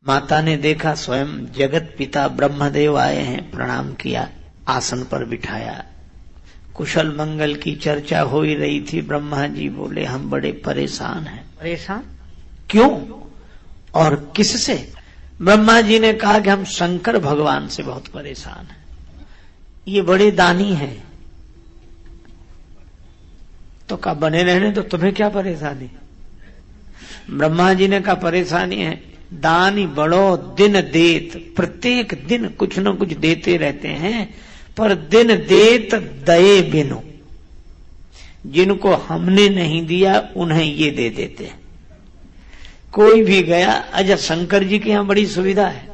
माता ने देखा स्वयं जगत पिता ब्रह्मदेव आए हैं, प्रणाम किया, आसन पर बिठाया। कुशल मंगल की चर्चा हो ही रही थी। ब्रह्मा जी बोले हम बड़े परेशान हैं। परेशान क्यों और किससे? ब्रह्मा जी ने कहा कि हम शंकर भगवान से बहुत परेशान हैं, ये बड़े दानी हैं। तो कहा बने रहने तो तुम्हें क्या परेशानी? ब्रह्मा जी ने कहा परेशानी है, दानी बड़ो दिन देत, प्रत्येक दिन कुछ न कुछ देते रहते हैं, पर दिन देत दये बिनु, जिनको हमने नहीं दिया उन्हें ये दे देते हैं। कोई भी गया, अच्छा शंकर जी के यहां बड़ी सुविधा है,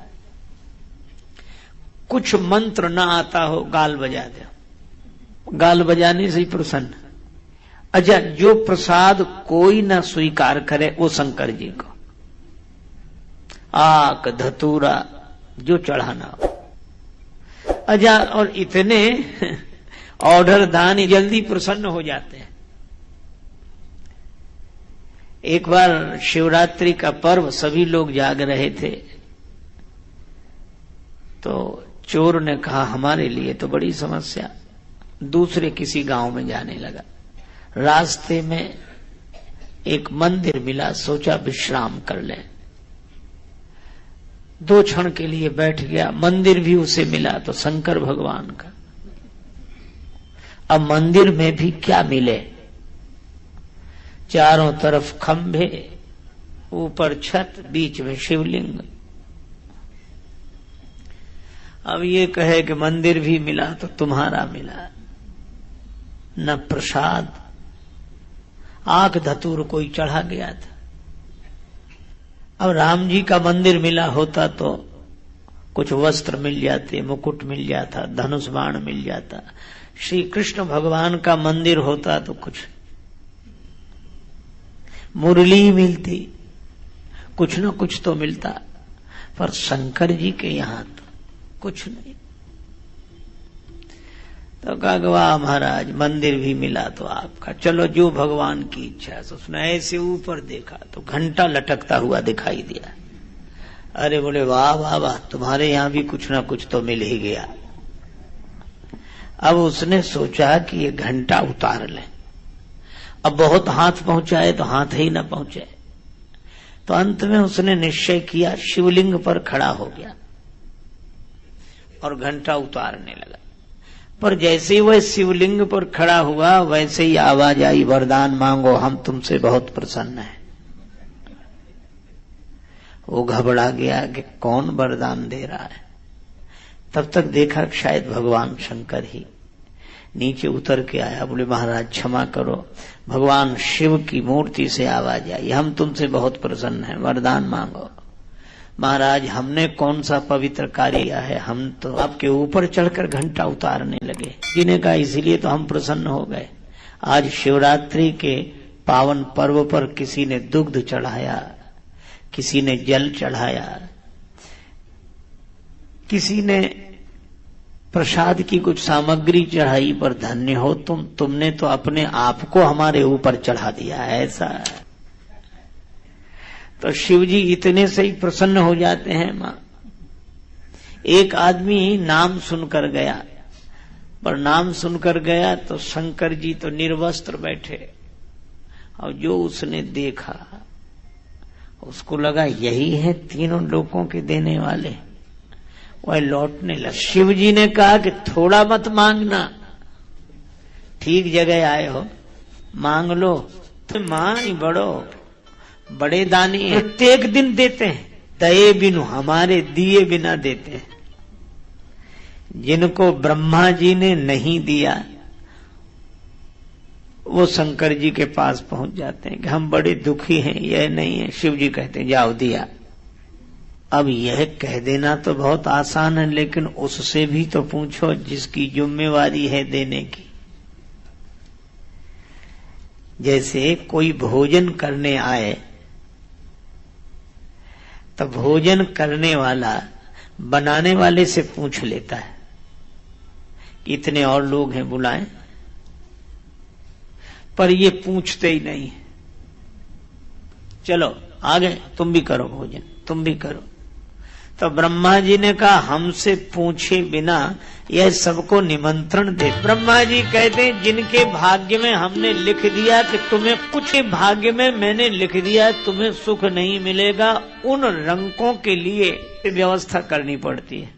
कुछ मंत्र ना आता हो गाल बजा दे, गाल बजाने से ही प्रसन्न। अच्छा जो प्रसाद कोई ना स्वीकार करे वो शंकर जी को, आक धतूरा जो चढ़ाना हो। अच्छा और इतने ऑर्डर दान जल्दी प्रसन्न हो जाते हैं। एक बार शिवरात्रि का पर्व, सभी लोग जाग रहे थे, तो चोर ने कहा हमारे लिए तो बड़ी समस्या, दूसरे किसी गांव में जाने लगा। रास्ते में एक मंदिर मिला, सोचा विश्राम कर ले, 2 क्षण के लिए बैठ गया। मंदिर भी उसे मिला तो शंकर भगवान का। अब मंदिर में भी क्या मिले, चारों तरफ खंभे, ऊपर छत, बीच में शिवलिंग। अब ये कहे कि मंदिर भी मिला तो तुम्हारा मिला, न प्रसाद, आंख धतूर कोई चढ़ा गया था। अब राम जी का मंदिर मिला होता तो कुछ वस्त्र मिल जाते, मुकुट मिल जाता, धनुष बाण मिल जाता। श्री कृष्ण भगवान का मंदिर होता तो कुछ मुरली मिलती, कुछ न कुछ तो मिलता, पर शंकर जी के यहां तो कुछ नहीं। तो कहा वाह महाराज, मंदिर भी मिला तो आपका, चलो जो भगवान की इच्छा है। तो उसने ऐसे ऊपर देखा तो घंटा लटकता हुआ दिखाई दिया। अरे बोले वाह वाह वाह, तुम्हारे यहां भी कुछ ना कुछ तो मिल ही गया। अब उसने सोचा कि ये घंटा उतार ले, अब बहुत हाथ पहुंचाए तो हाथ ही ना पहुंचे। तो अंत में उसने निश्चय किया, शिवलिंग पर खड़ा हो गया और घंटा उतारने लगा। पर जैसे ही वह शिवलिंग पर खड़ा हुआ वैसे ही आवाज आई, वरदान मांगो, हम तुमसे बहुत प्रसन्न हैं। वो घबरा गया कि कौन वरदान दे रहा है। तब तक देखा शायद भगवान शंकर ही। नीचे उतर के आया, बोले महाराज क्षमा करो, भगवान शिव की मूर्ति से आवाज आई, हम तुमसे बहुत प्रसन्न हैं, वरदान मांगो। महाराज हमने कौन सा पवित्र कार्य किया है, हम तो आपके ऊपर चढ़कर घंटा उतारने लगे। जिन्हें कहा इसीलिए तो हम प्रसन्न हो गए। आज शिवरात्रि के पावन पर्व पर किसी ने दुग्ध चढ़ाया, किसी ने जल चढ़ाया, किसी ने प्रसाद की कुछ सामग्री चढ़ाई, पर धन्य हो तुमने तो अपने आप को हमारे ऊपर चढ़ा दिया। ऐसा तो शिव जी इतने से ही प्रसन्न हो जाते हैं। मां, एक आदमी नाम सुनकर गया, पर नाम सुनकर गया तो शंकर जी तो निर्वस्त्र बैठे, और जो उसने देखा उसको लगा यही है तीनों लोगों के देने वाले। वह लौटने लगा। शिव जी ने कहा कि थोड़ा मत मांगना, ठीक जगह आए हो, मांग लो। तो मां बड़ो बड़े दानी है, प्रत्येक दिन देते हैं, दये बिनु, हमारे दिए बिना देते हैं। जिनको ब्रह्मा जी ने नहीं दिया वो शंकर जी के पास पहुंच जाते हैं कि हम बड़े दुखी हैं, यह नहीं है। शिव जी कहते हैं जाओ दिया। अब यह कह देना तो बहुत आसान है, लेकिन उससे भी तो पूछो जिसकी जिम्मेवारी है देने की। जैसे कोई भोजन करने आए तो भोजन करने वाला बनाने वाले से पूछ लेता है कि इतने और लोग हैं बुलाएं, पर ये पूछते ही नहीं। चलो आ गए, तुम भी करो भोजन, तुम भी करो। तो ब्रह्मा जी ने कहा हमसे पूछे बिना यह सबको निमंत्रण दे। ब्रह्मा जी कहते जिनके भाग्य में हमने लिख दिया कि तुम्हें कुछ भाग्य में मैंने लिख दिया तुम्हें सुख नहीं मिलेगा, उन रंकों के लिए व्यवस्था करनी पड़ती है।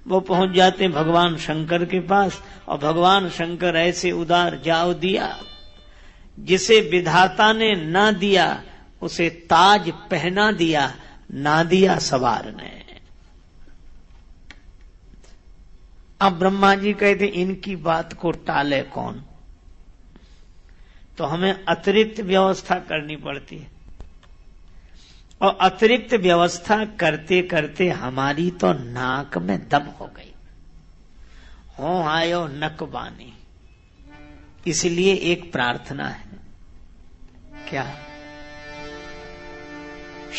वो पहुंच जाते हैं भगवान शंकर के पास और भगवान शंकर ऐसे उदार जाओ दिया, जिसे विधाता ने ना दिया उसे ताज पहना दिया, ना दिया सवार ने। अब ब्रह्मा जी कहते इनकी बात को टाले कौन, तो हमें अतिरिक्त व्यवस्था करनी पड़ती है। और अतिरिक्त व्यवस्था करते करते हमारी तो नाक में दम हो गई, हो आयो नक बानी। इसलिए एक प्रार्थना है, क्या?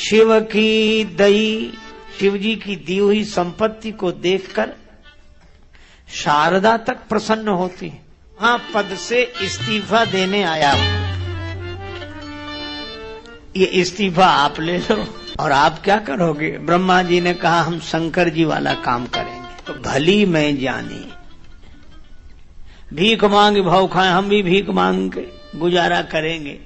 शिव की दई, शिव जी की दी हुई संपत्ति को देखकर शारदा तक प्रसन्न होती है। हाँ, पद से इस्तीफा देने आया हूं, ये इस्तीफा आप ले लो। और आप क्या करोगे? ब्रह्मा जी ने कहा हम शंकर जी वाला काम करेंगे। तो भली मैं जानी, भीख मांग भाव खाए, हम भी भीख मांग के गुजारा करेंगे।